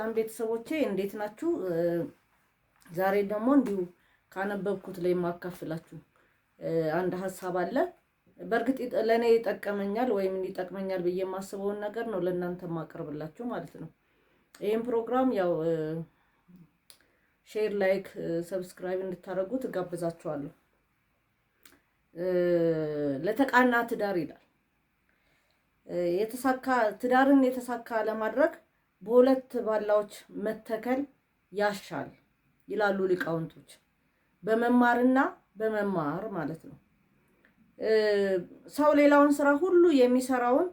ሰላም ቤተሰቦቼ እንዴት ናችሁ? ዛሬ ደግሞ እንዲሁ ካነበብኩት ላይ ማካፈላችሁ አንድ ሐሳብ አለ። በእርግጥ ለኔ ይጠቅመኛል ወይም ይጠቅመኛል ብዬ የማስበውን ነገር ነው ለእናንተ ማቀርብላችሁ ማለት ነው። ይሄን ፕሮግራም ያው ሼር፣ ላይክ፣ ሰብስክራይብ እንድታደርጉት ጋብዛችኋለሁ። ለተቃና ትዳር ይላል። የተሳካ ትዳርን የተሳካ ለማድረግ በሁለት ባላዎች መተከል ያሻል ይላሉ ሊቃውንቶች። በመማርና በመማር ማለት ነው። ሰው ሌላውን ስራ ሁሉ የሚሰራውን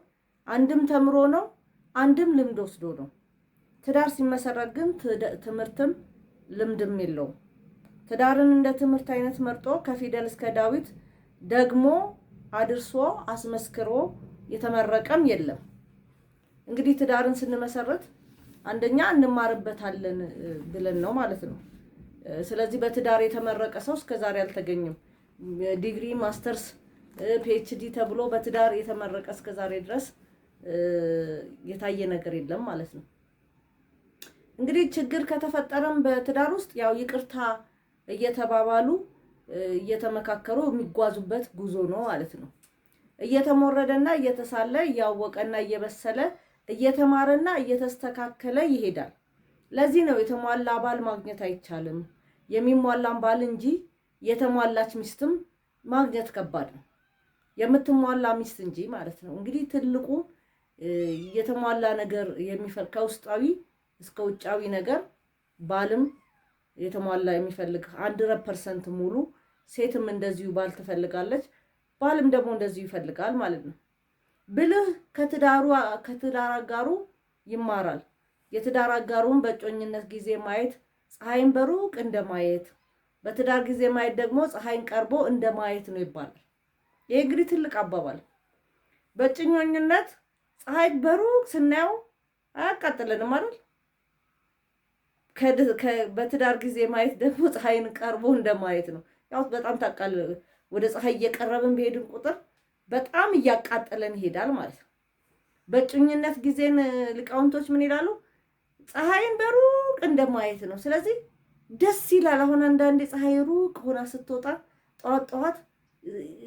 አንድም ተምሮ ነው፣ አንድም ልምድ ወስዶ ነው። ትዳር ሲመሰረት ግን ትምህርትም ልምድም የለውም። ትዳርን እንደ ትምህርት አይነት መርጦ ከፊደል እስከ ዳዊት ደግሞ አድርሶ አስመስክሮ የተመረቀም የለም። እንግዲህ ትዳርን ስንመሰረት አንደኛ እንማርበታለን ብለን ነው ማለት ነው። ስለዚህ በትዳር የተመረቀ ሰው እስከዛሬ አልተገኘም። ዲግሪ፣ ማስተርስ፣ ፒኤችዲ ተብሎ በትዳር የተመረቀ እስከዛሬ ድረስ የታየ ነገር የለም ማለት ነው። እንግዲህ ችግር ከተፈጠረም በትዳር ውስጥ ያው ይቅርታ እየተባባሉ እየተመካከሩ የሚጓዙበት ጉዞ ነው ማለት ነው። እየተሞረደና እየተሳለ እያወቀና እየበሰለ እየተማረና እየተስተካከለ ይሄዳል። ለዚህ ነው የተሟላ ባል ማግኘት አይቻልም፣ የሚሟላን ባል እንጂ የተሟላች ሚስትም ማግኘት ከባድ ነው። የምትሟላ ሚስት እንጂ ማለት ነው። እንግዲህ ትልቁ የተሟላ ነገር የሚፈልግ ከውስጣዊ እስከ ውጫዊ ነገር ባልም የተሟላ የሚፈልግ 100% ሙሉ፣ ሴትም እንደዚሁ ባል ትፈልጋለች፣ ባልም ደግሞ እንደዚሁ ይፈልጋል ማለት ነው። ብልህ ከትዳር አጋሩ ይማራል። የትዳር አጋሩን በእጮኝነት ጊዜ ማየት ፀሐይን በሩቅ እንደማየት፣ በትዳር ጊዜ ማየት ደግሞ ፀሐይን ቀርቦ እንደማየት ነው ይባላል። ይሄ እንግዲህ ትልቅ አባባል። በእጮኝነት ፀሐይ በሩቅ ስናየው አያቃጥለንም አይደል? በትዳር ጊዜ ማየት ደግሞ ፀሐይን ቀርቦ እንደማየት ነው። ያው በጣም ታቃል ወደ ፀሐይ እየቀረብን በሄድን ቁጥር በጣም እያቃጠለን ይሄዳል ማለት ነው። በእጮኝነት ጊዜን ሊቃውንቶች ምን ይላሉ? ፀሐይን በሩቅ እንደማየት ነው። ስለዚህ ደስ ይላል። አሁን አንዳንዴ ፀሐይ ሩቅ ሆና ስትወጣ ጠዋት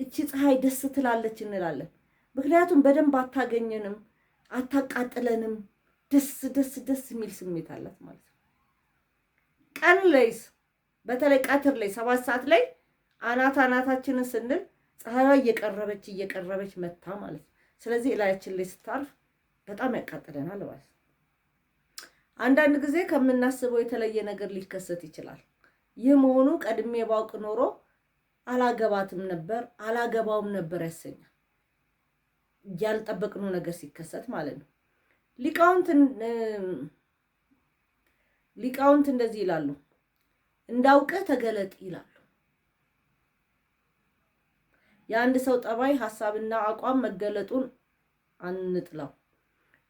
እቺ ፀሐይ ደስ ትላለች እንላለን። ምክንያቱም በደንብ አታገኘንም፣ አታቃጥለንም። ደስ የሚል ስሜት አላት ማለት ነው። ቀን ላይስ በተለይ ቀትር ላይ 7 ሰዓት ላይ አናታችንን ስንል ፀሐይዋ እየቀረበች መታ ማለት ነው። ስለዚህ እላያችን ላይ ስታርፍ በጣም ያቃጥለናል ማለት ነው። አንዳንድ ጊዜ ከምናስበው የተለየ ነገር ሊከሰት ይችላል። ይህ መሆኑ ቀድሜ ባውቅ ኖሮ አላገባትም ነበር፣ አላገባውም ነበር ያሰኛል። ያልጠበቅነው ነገር ሲከሰት ማለት ነው። ሊቃውንት እንደዚህ ይላሉ፣ እንዳውቀህ ተገለጥ ይላሉ። የአንድ ሰው ጠባይ፣ ሐሳብና አቋም መገለጡን አንጥላው።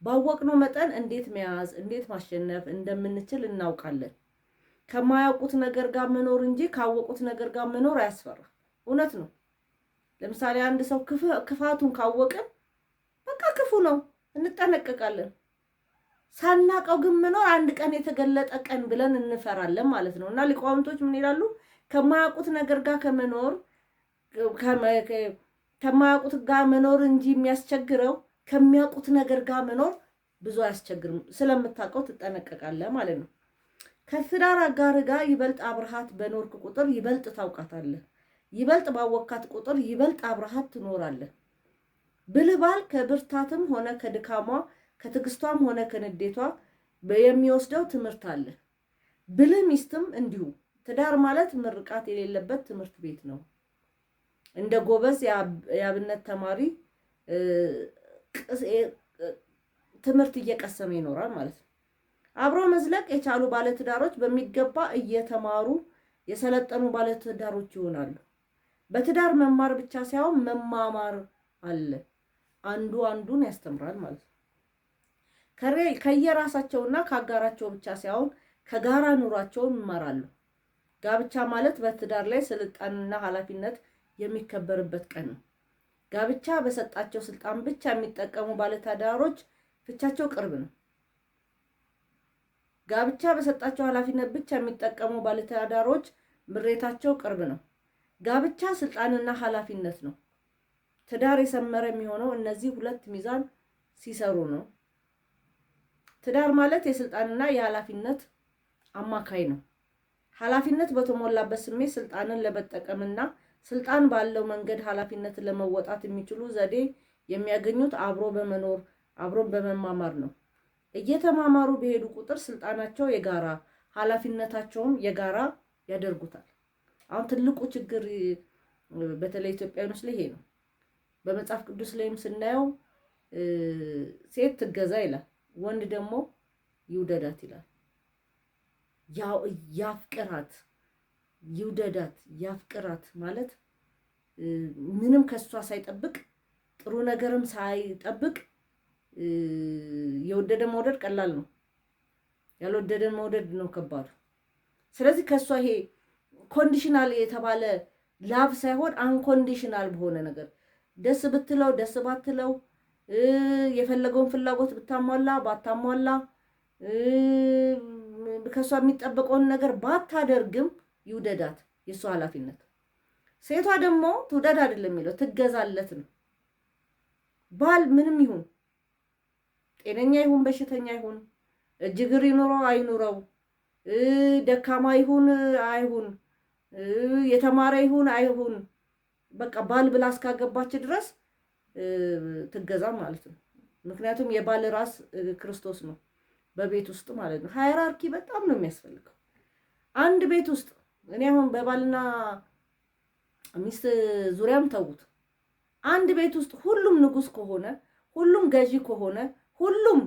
ባወቅነው መጠን እንዴት መያዝ፣ እንዴት ማሸነፍ እንደምንችል እናውቃለን። ከማያውቁት ነገር ጋር መኖር እንጂ ካወቁት ነገር ጋር መኖር አያስፈራም። እውነት ነው። ለምሳሌ አንድ ሰው ክፋቱን ካወቅን በቃ ክፉ ነው እንጠነቀቃለን። ሳናቀው ግን መኖር አንድ ቀን የተገለጠ ቀን ብለን እንፈራለን ማለት ነው። እና ሊቃውንቶች ምን ይላሉ? ከማያውቁት ነገር ጋር ከማያውቁት ጋር መኖር እንጂ የሚያስቸግረው ከሚያውቁት ነገር ጋር መኖር ብዙ አያስቸግርም። ስለምታውቀው ትጠነቀቃለህ ማለት ነው። ከትዳር አጋር ጋር ይበልጥ አብረሃት በኖርክ ቁጥር ይበልጥ ታውቃታለህ። ይበልጥ ባወካት ቁጥር ይበልጥ አብረሃት ትኖራለህ። ብልህ ባል ከብርታትም ሆነ ከድካሟ፣ ከትዕግስቷም ሆነ ከንዴቷ የሚወስደው ትምህርት አለ። ብልህ ሚስትም እንዲሁ። ትዳር ማለት ምርቃት የሌለበት ትምህርት ቤት ነው። እንደ ጎበዝ የአብነት ተማሪ ትምህርት እየቀሰመ ይኖራል ማለት ነው። አብሮ መዝለቅ የቻሉ ባለትዳሮች በሚገባ እየተማሩ የሰለጠኑ ባለትዳሮች ይሆናሉ። በትዳር መማር ብቻ ሳይሆን መማማር አለ። አንዱ አንዱን ያስተምራል ማለት ነው። ከየራሳቸውና ከአጋራቸው ብቻ ሳይሆን ከጋራ ኑሯቸው ይማራሉ። ጋብቻ ማለት በትዳር ላይ ስልጣንና ኃላፊነት የሚከበርበት ቀን ነው። ጋብቻ በሰጣቸው ስልጣን ብቻ የሚጠቀሙ ባለትዳሮች ፍቻቸው ቅርብ ነው። ጋብቻ በሰጣቸው ኃላፊነት ብቻ የሚጠቀሙ ባለትዳሮች ምሬታቸው ቅርብ ነው። ጋብቻ ስልጣንና ኃላፊነት ነው። ትዳር የሰመረ የሚሆነው እነዚህ ሁለት ሚዛን ሲሰሩ ነው። ትዳር ማለት የስልጣንና የኃላፊነት አማካይ ነው። ኃላፊነት በተሞላበት ስሜት ስልጣንን ለመጠቀምና ስልጣን ባለው መንገድ ኃላፊነትን ለመወጣት የሚችሉ ዘዴ የሚያገኙት አብሮ በመኖር አብሮ በመማማር ነው። እየተማማሩ በሄዱ ቁጥር ስልጣናቸው የጋራ ኃላፊነታቸውም የጋራ ያደርጉታል። አሁን ትልቁ ችግር በተለይ ኢትዮጵያኖች ላይ ይሄ ነው። በመጽሐፍ ቅዱስ ላይም ስናየው ሴት ትገዛ ይላል፣ ወንድ ደግሞ ይውደዳት ይላል። ያው ያፍቅራት፣ ይውደዳት፣ ያፍቅራት ማለት ምንም ከሷ ሳይጠብቅ ጥሩ ነገርም ሳይጠብቅ የወደደ መውደድ ቀላል ነው፣ ያልወደደ መውደድ ነው ከባዱ። ስለዚህ ከሷ ይሄ ኮንዲሽናል የተባለ ላቭ ሳይሆን አንኮንዲሽናል በሆነ ነገር ደስ ብትለው ደስ ባትለው የፈለገውን ፍላጎት ብታሟላ ባታሟላ ከሷ የሚጠበቀውን ነገር ባታደርግም ይውደዳት፣ የሷ ኃላፊነት። ሴቷ ደግሞ ትውደድ አይደለም የሚለው ትገዛለት ነው። ባል ምንም ይሁን ጤነኛ ይሁን በሽተኛ ይሁን እጅ እግር ይኑረው አይኑረው ደካማ ይሁን አይሁን የተማረ ይሁን አይሁን በቃ ባል ብላ እስካገባች ድረስ ትገዛ ማለት ነው። ምክንያቱም የባል ራስ ክርስቶስ ነው በቤት ውስጥ ማለት ነው። ሃይራርኪ በጣም ነው የሚያስፈልገው አንድ ቤት ውስጥ። እኔ አሁን በባልና ሚስት ዙሪያም ተውት፣ አንድ ቤት ውስጥ ሁሉም ንጉስ ከሆነ፣ ሁሉም ገዢ ከሆነ፣ ሁሉም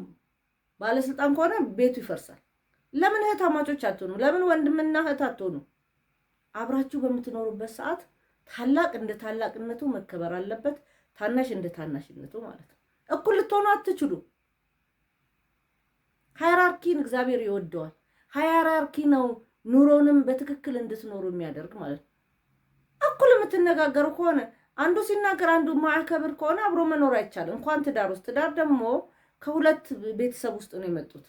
ባለስልጣን ከሆነ ቤቱ ይፈርሳል። ለምን እህታማቾች አትሆኑ? ለምን ወንድምና እህት አትሆኑ? አብራችሁ በምትኖሩበት ሰዓት ታላቅ እንደ ታላቅነቱ መከበር አለበት፣ ታናሽ እንደ ታናሽነቱ ማለት ነው። እኩል ልትሆኑ አትችሉ። ሃይራርኪን እግዚአብሔር ይወደዋል። ሃይራርኪ ነው ኑሮንም በትክክል እንድትኖሩ የሚያደርግ ማለት ነው። እኩል የምትነጋገሩ ከሆነ አንዱ ሲናገር አንዱ ማዕከብር ከሆነ አብሮ መኖር አይቻልም። እንኳን ትዳር ውስጥ ትዳር ደግሞ ከሁለት ቤተሰብ ውስጥ ነው የመጡት።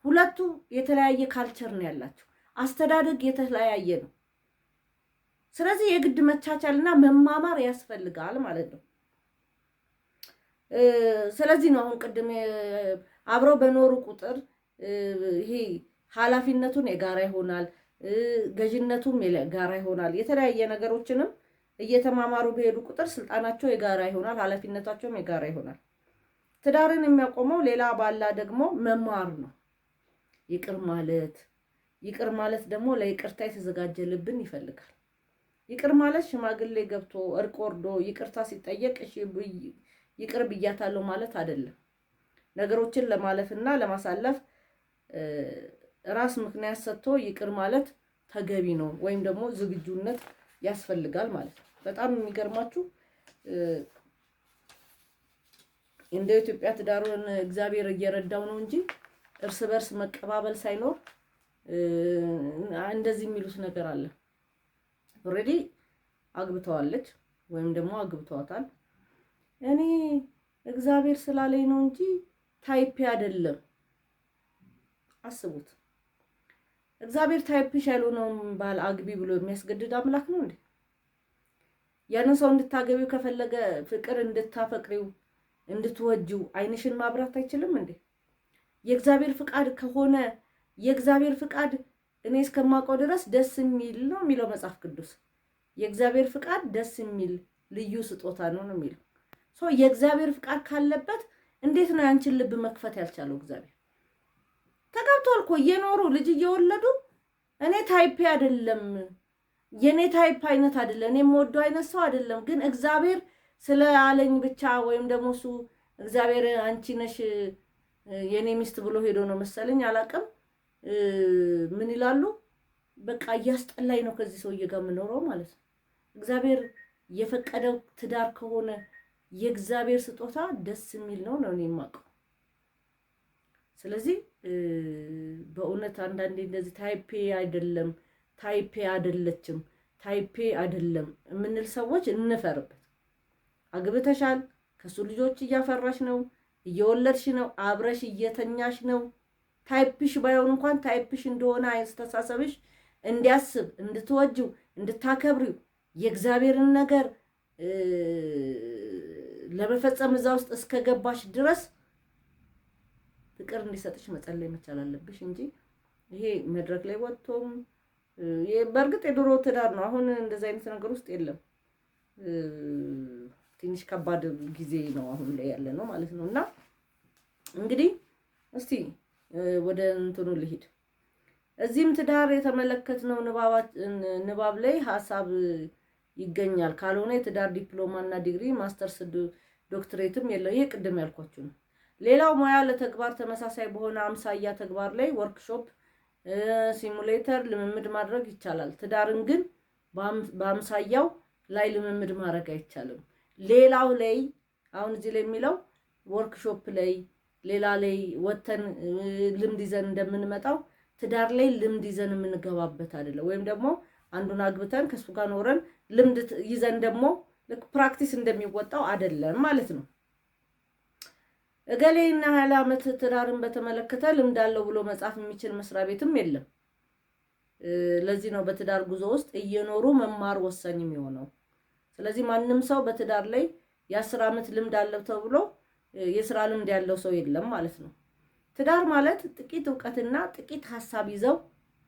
ሁለቱ የተለያየ ካልቸር ነው ያላቸው፣ አስተዳደግ የተለያየ ነው። ስለዚህ የግድ መቻቻልና መማማር ያስፈልጋል ማለት ነው። ስለዚህ ነው አሁን ቅድም አብረው በኖሩ ቁጥር ይሄ ኃላፊነቱን የጋራ ይሆናል፣ ገዥነቱም የጋራ ይሆናል። የተለያየ ነገሮችንም እየተማማሩ በሄዱ ቁጥር ስልጣናቸው የጋራ ይሆናል፣ ኃላፊነታቸውም የጋራ ይሆናል። ትዳርን የሚያቆመው ሌላ ባላ ደግሞ መማር ነው። ይቅር ማለት ደግሞ ለይቅርታ የተዘጋጀ ልብን ይፈልጋል። ይቅር ማለት ሽማግሌ ገብቶ እርቅ ወርዶ ይቅርታ ሲጠየቅ እሺ ይቅር ብያታለሁ ማለት አይደለም። ነገሮችን ለማለፍና ለማሳለፍ ራስ ምክንያት ሰጥቶ ይቅር ማለት ተገቢ ነው፣ ወይም ደግሞ ዝግጁነት ያስፈልጋል ማለት ነው። በጣም የሚገርማችሁ እንደ ኢትዮጵያ ትዳሩን እግዚአብሔር እየረዳው ነው እንጂ እርስ በርስ መቀባበል ሳይኖር እንደዚህ የሚሉት ነገር አለ። ኦልሬዲ አግብተዋለች ወይም ደግሞ አግብተዋታል። እኔ እግዚአብሔር ስላለኝ ነው እንጂ ታይፕ አይደለም። አስቡት፣ እግዚአብሔር ታይፕሽ ያልሆነውን ባል አግቢ ብሎ የሚያስገድድ አምላክ ነው እንዴ? ያንን ሰው እንድታገቢው ከፈለገ ፍቅር እንድታፈቅሪው እንድትወጂው አይንሽን ማብራት አይችልም እንዴ? የእግዚአብሔር ፍቃድ ከሆነ የእግዚአብሔር ፍቃድ እኔ እስከማውቀው ድረስ ደስ የሚል ነው የሚለው መጽሐፍ ቅዱስ። የእግዚአብሔር ፍቃድ ደስ የሚል ልዩ ስጦታ ነው የሚለው። የእግዚአብሔር ፍቃድ ካለበት እንዴት ነው ያንቺን ልብ መክፈት ያልቻለው? እግዚአብሔር ተጋብቷል እኮ እየኖሩ ልጅ እየወለዱ እኔ ታይፕ አይደለም፣ የኔ ታይፕ አይነት አይደለም፣ እኔ የምወደው አይነት ሰው አይደለም፣ ግን እግዚአብሔር ስለአለኝ ብቻ ወይም ደግሞ እሱ እግዚአብሔር አንቺ ነሽ የኔ ሚስት ብሎ ሄዶ ነው መሰለኝ አላውቅም። ምን ይላሉ? በቃ እያስጠላኝ ነው ከዚህ ሰውዬ ጋር የምኖረው ማለት ነው። እግዚአብሔር የፈቀደው ትዳር ከሆነ የእግዚአብሔር ስጦታ ደስ የሚል ነው እኔ የማውቀው። ስለዚህ በእውነት አንዳንዴ እንደዚህ ታይፔ አይደለም፣ ታይፔ አይደለችም፣ ታይፔ አይደለም የምንል ሰዎች እንፈርበት። አግብተሻል፣ ከሱ ልጆች እያፈራሽ ነው፣ እየወለድሽ ነው፣ አብረሽ እየተኛሽ ነው። ታይፕሽ ባይሆን እንኳን ታይፕሽ እንደሆነ አስተሳሰብሽ እንዲያስብ እንድትወጂው እንድታከብሪው የእግዚአብሔርን ነገር ለመፈጸም እዛ ውስጥ እስከገባሽ ድረስ ፍቅር እንዲሰጥሽ መጸለይ መቻል አለብሽ እንጂ ይሄ መድረክ ላይ ወጥቶም በእርግጥ የድሮ ትዳር ነው። አሁን እንደዚህ አይነት ነገር ውስጥ የለም። ትንሽ ከባድ ጊዜ ነው አሁን ላይ ያለ ነው ማለት ነው። እና እንግዲህ እስቲ ወደ እንትኑ ልሂድ። እዚህም ትዳር የተመለከትነው ንባብ ላይ ሀሳብ ይገኛል። ካልሆነ የትዳር ዲፕሎማና ዲግሪ ማስተርስ ዶክትሬትም የለው። ይሄ ቅድም ያልኳችሁ ነው። ሌላው ሙያ ለተግባር ተመሳሳይ በሆነ አምሳያ ተግባር ላይ ወርክሾፕ፣ ሲሙሌተር ልምምድ ማድረግ ይቻላል። ትዳርን ግን በአምሳያው ላይ ልምምድ ማድረግ አይቻልም። ሌላው ላይ አሁን እዚህ ላይ የሚለው ወርክሾፕ ላይ ሌላ ላይ ወተን ልምድ ይዘን እንደምንመጣው ትዳር ላይ ልምድ ይዘን የምንገባበት አይደለም። ወይም ደግሞ አንዱን አግብተን ከሱ ጋር ኖረን ልምድ ይዘን ደግሞ ልክ ፕራክቲስ እንደሚወጣው አይደለም ማለት ነው። እገሌና 20 ዓመት ትዳርን በተመለከተ ልምድ አለው ብሎ መጻፍ የሚችል መስሪያ ቤትም የለም። ለዚህ ነው በትዳር ጉዞ ውስጥ እየኖሩ መማር ወሳኝ የሚሆነው። ስለዚህ ማንም ሰው በትዳር ላይ የ10 ዓመት ልምድ አለው ተብሎ የስራ ልምድ ያለው ሰው የለም ማለት ነው። ትዳር ማለት ጥቂት ዕውቀትና ጥቂት ሐሳብ ይዘው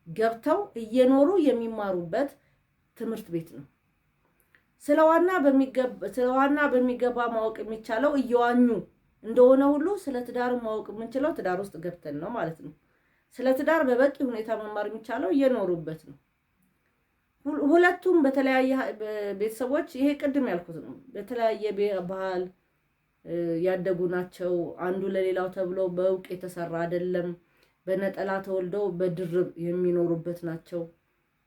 ገብተው እየኖሩ የሚማሩበት ትምህርት ቤት ነው። ስለዋና በሚገባ ማወቅ የሚቻለው እየዋኙ እንደሆነ ሁሉ ስለ ትዳር ማወቅ የምንችለው ትዳር ውስጥ ገብተን ነው ማለት ነው። ስለ ትዳር በበቂ ሁኔታ መማር የሚቻለው እየኖሩበት ነው። ሁለቱም በተለያየ ቤተሰቦች ይሄ ቅድም ያልኩት ነው። በተለያየ ባህል ያደጉ ናቸው። አንዱ ለሌላው ተብሎ በእውቅ የተሰራ አይደለም። በነጠላ ተወልደው በድርብ የሚኖሩበት ናቸው።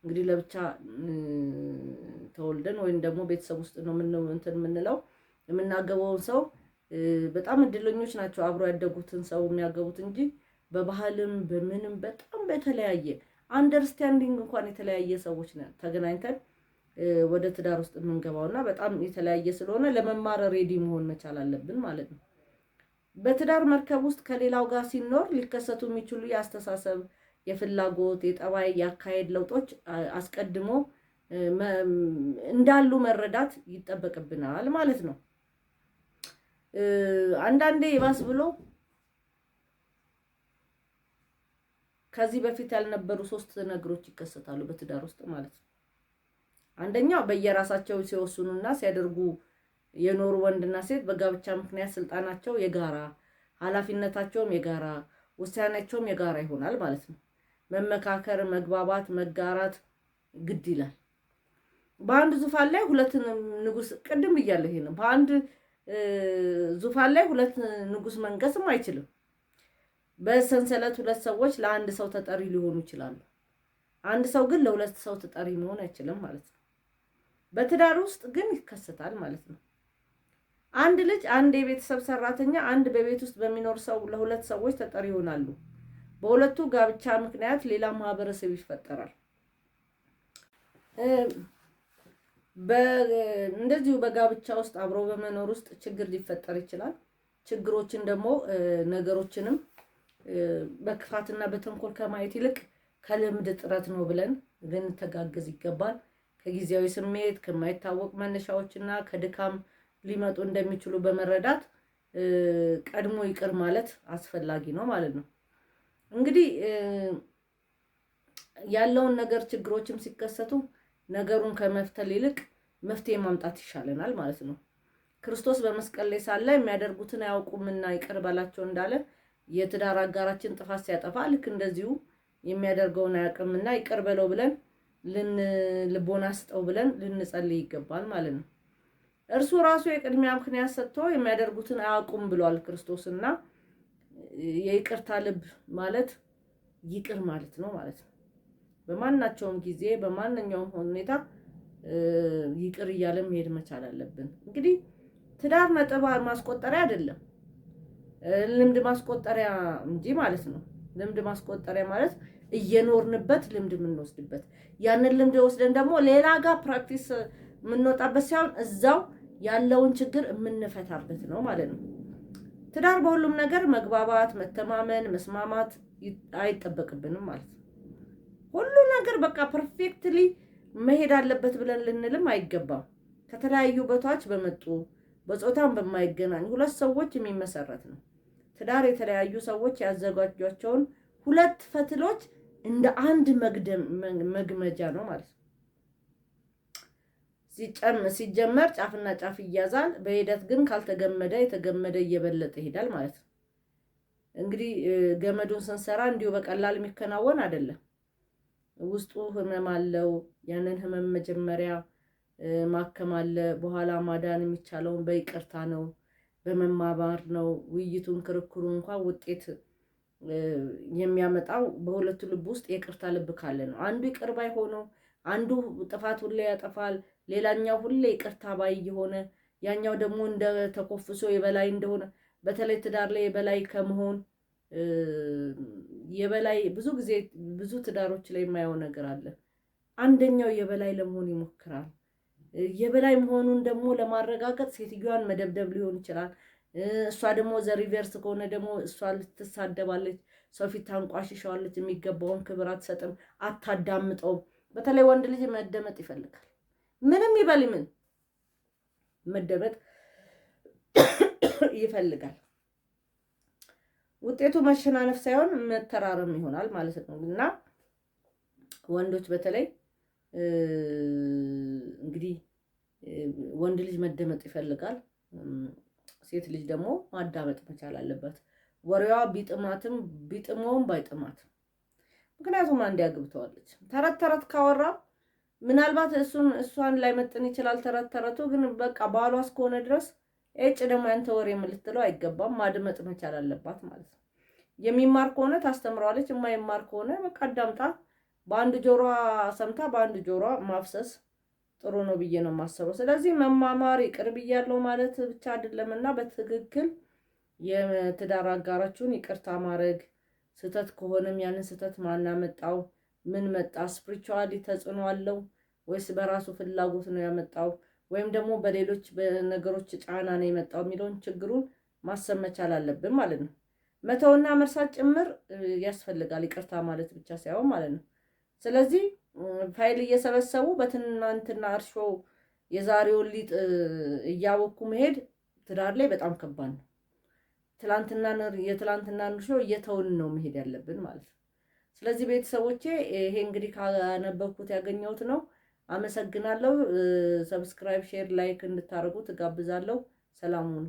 እንግዲህ ለብቻ ተወልደን ወይም ደግሞ ቤተሰብ ውስጥ ነው የምንለው የምናገበውን ሰው በጣም እድለኞች ናቸው አብሮ ያደጉትን ሰው የሚያገቡት እንጂ በባህልም በምንም በጣም በተለያየ አንደርስታንዲንግ እንኳን የተለያየ ሰዎች ነን ተገናኝተን ወደ ትዳር ውስጥ የምንገባውና በጣም የተለያየ ስለሆነ ለመማር ሬዲ መሆን መቻል አለብን ማለት ነው። በትዳር መርከብ ውስጥ ከሌላው ጋር ሲኖር ሊከሰቱ የሚችሉ የአስተሳሰብ፣ የፍላጎት፣ የጠባይ፣ የአካሄድ ለውጦች አስቀድሞ እንዳሉ መረዳት ይጠበቅብናል ማለት ነው። አንዳንዴ ይባስ ብሎ ከዚህ በፊት ያልነበሩ 3 ነገሮች ይከሰታሉ በትዳር ውስጥ ማለት ነው። አንደኛው በየራሳቸው ሲወስኑና ሲያደርጉ የኖሩ ወንድና ሴት በጋብቻ ምክንያት ስልጣናቸው የጋራ፣ ኃላፊነታቸውም የጋራ፣ ውሳኔያቸውም የጋራ ይሆናል ማለት ነው። መመካከር፣ መግባባት፣ መጋራት ግድ ይላል። በአንድ ዙፋን ላይ 2 ንጉስ ቅድም ብያለሁ። ይሄ ነው በአንድ ዙፋን ላይ 2 ንጉስ መንገስም አይችልም። በሰንሰለት 2 ሰዎች ለአንድ ሰው ተጠሪ ሊሆኑ ይችላሉ። አንድ ሰው ግን ለ2 ሰው ተጠሪ መሆን አይችልም ማለት ነው። በትዳር ውስጥ ግን ይከሰታል ማለት ነው። አንድ ልጅ፣ አንድ የቤተሰብ ሰራተኛ፣ አንድ በቤት ውስጥ በሚኖር ሰው ለ2 ሰዎች ተጠሪ ይሆናሉ። በሁለቱ ጋብቻ ምክንያት ሌላ ማህበረሰብ ይፈጠራል። እንደዚሁ በጋብቻ ውስጥ አብሮ በመኖር ውስጥ ችግር ሊፈጠር ይችላል። ችግሮችን ደግሞ ነገሮችንም በክፋትና በተንኮል ከማየት ይልቅ ከልምድ ጥረት ነው ብለን ልንተጋገዝ ይገባል። ከጊዜያዊ ስሜት ከማይታወቅ መነሻዎችና ከድካም ሊመጡ እንደሚችሉ በመረዳት ቀድሞ ይቅር ማለት አስፈላጊ ነው ማለት ነው። እንግዲህ ያለውን ነገር ችግሮችም ሲከሰቱ ነገሩን ከመፍተል ይልቅ መፍትሄ ማምጣት ይሻለናል ማለት ነው። ክርስቶስ በመስቀል ላይ ሳለ የሚያደርጉትን አያውቁምና ይቅር በላቸው እንዳለ የትዳር አጋራችን ጥፋት ሲያጠፋ ልክ እንደዚሁ የሚያደርገውን አያውቅምና ይቅር በለው ብለን ልቦና ስጠው ብለን ልንጸልይ ይገባል ማለት ነው። እርሱ ራሱ የቅድሚያ ምክንያት ሰጥቶ የሚያደርጉትን አያውቁም ብሏል ክርስቶስና የይቅርታ ልብ ማለት ይቅር ማለት ነው ማለት ነው። በማናቸውም ጊዜ በማንኛውም ሁኔታ ይቅር እያለ መሄድ መቻል አለብን። እንግዲህ ትዳር ነጥብ ማስቆጠሪያ አይደለም፣ ልምድ ማስቆጠሪያ እንጂ ማለት ነው። ልምድ ማስቆጠሪያ ማለት እየኖርንበት ልምድ የምንወስድበት፣ ያንን ልምድ ወስደን ደግሞ ሌላ ጋር ፕራክቲስ የምንወጣበት ሳይሆን እዛው ያለውን ችግር የምንፈታበት ነው ማለት ነው። ትዳር በሁሉም ነገር መግባባት፣ መተማመን፣ መስማማት አይጠበቅብንም ማለት ነው። ሁሉ ነገር በቃ ፐርፌክትሊ መሄድ አለበት ብለን ልንልም አይገባም። ከተለያዩ ቦታዎች በመጡ በጾታም በማይገናኝ ሁለት ሰዎች የሚመሰረት ነው ትዳር። የተለያዩ ሰዎች ያዘጋጇቸውን ሁለት ፈትሎች እንደ አንድ መግመጃ ነው ማለት ነው። ሲጀመር ጫፍና ጫፍ ይያዛል። በሂደት ግን ካልተገመደ የተገመደ እየበለጠ ይሄዳል ማለት ነው። እንግዲህ ገመዱን ስንሰራ እንዲሁ በቀላል የሚከናወን አይደለም። ውስጡ ህመም አለው። ያንን ህመም መጀመሪያ ማከም አለ። በኋላ ማዳን የሚቻለውን በይቅርታ ነው፣ በመማማር ነው። ውይይቱን ክርክሩ እንኳን ውጤት የሚያመጣው በሁለቱ ልብ ውስጥ የይቅርታ ልብ ካለ ነው። አንዱ ይቅር ባይ ሆኖ አንዱ ጥፋት ሁሌ ያጠፋል፣ ሌላኛው ሁሌ ይቅርታ ባይ የሆነ ያኛው ደግሞ እንደ ተኮፍሶ የበላይ እንደሆነ፣ በተለይ ትዳር ላይ የበላይ ከመሆን የበላይ ብዙ ጊዜ ብዙ ትዳሮች ላይ የማየው ነገር አለ። አንደኛው የበላይ ለመሆን ይሞክራል። የበላይ መሆኑን ደግሞ ለማረጋገጥ ሴትዮዋን መደብደብ ሊሆን ይችላል። እሷ ደግሞ ዘሪቨርስ ከሆነ ደግሞ እሷ ልትሳደባለች፣ ሰው ፊት ታንቋሽሻዋለች፣ የሚገባውን ክብር አትሰጥም፣ አታዳምጠውም። በተለይ ወንድ ልጅ መደመጥ ይፈልጋል። ምንም ይበል ምን መደመጥ ይፈልጋል። ውጤቱ መሸናነፍ ሳይሆን መተራረም ይሆናል ማለት ነው። እና ወንዶች በተለይ እንግዲህ ወንድ ልጅ መደመጥ ይፈልጋል። ሴት ልጅ ደግሞ ማዳመጥ መቻል አለባት። ወሬዋ ቢጥመውም ባይጥማትም። ምክንያቱም አንድ ያግብተዋለች። ተረት ተረት ካወራ ምናልባት እሷን ላይመጥን ይችላል ተረቱ። ግን በቃ ባሏ እስከሆነ ድረስ እጭ ደግሞ ያንተ ወሬ የምልትለው አይገባም። ማድመጥ መቻል አለባት ማለት ነው። የሚማር ከሆነ ታስተምረዋለች። የማይማር ከሆነ በቃ አዳምጣ በአንድ ጆሮዋ ሰምታ በአንድ ጆሮዋ ማፍሰስ ጥሩ ነው ብዬ ነው የማስበው። ስለዚህ መማማር ይቅር ብያለሁ ማለት ብቻ አይደለምና በትክክል የትዳር አጋራችሁን ይቅርታ ማድረግ፣ ስህተት ከሆነም ያንን ስህተት ማን አመጣው፣ ምን መጣ፣ ስፒሪቹዋሊ ተጽዕኖ አለው ወይስ በራሱ ፍላጎት ነው ያመጣው፣ ወይም ደግሞ በሌሎች በነገሮች ጫና ነው የመጣው የሚለውን ችግሩን ማሰብ መቻል አለብን ማለት ነው። መተውና መርሳት ጭምር ያስፈልጋል። ይቅርታ ማለት ብቻ ሳይሆን ማለት ነው። ስለዚህ ፋይል እየሰበሰቡ በትናንትና እርሾ የዛሬውን ሊጥ እያወኩ መሄድ ትዳር ላይ በጣም ከባድ ነው። የትላንትና እርሾ እየተውን ነው መሄድ ያለብን ማለት ነው። ስለዚህ ቤተሰቦቼ ይሄ እንግዲህ ካነበብኩት ያገኘሁት ነው። አመሰግናለሁ። ሰብስክራይብ፣ ሼር፣ ላይክ እንድታደርጉ ትጋብዛለሁ። ሰላም ሁኑ።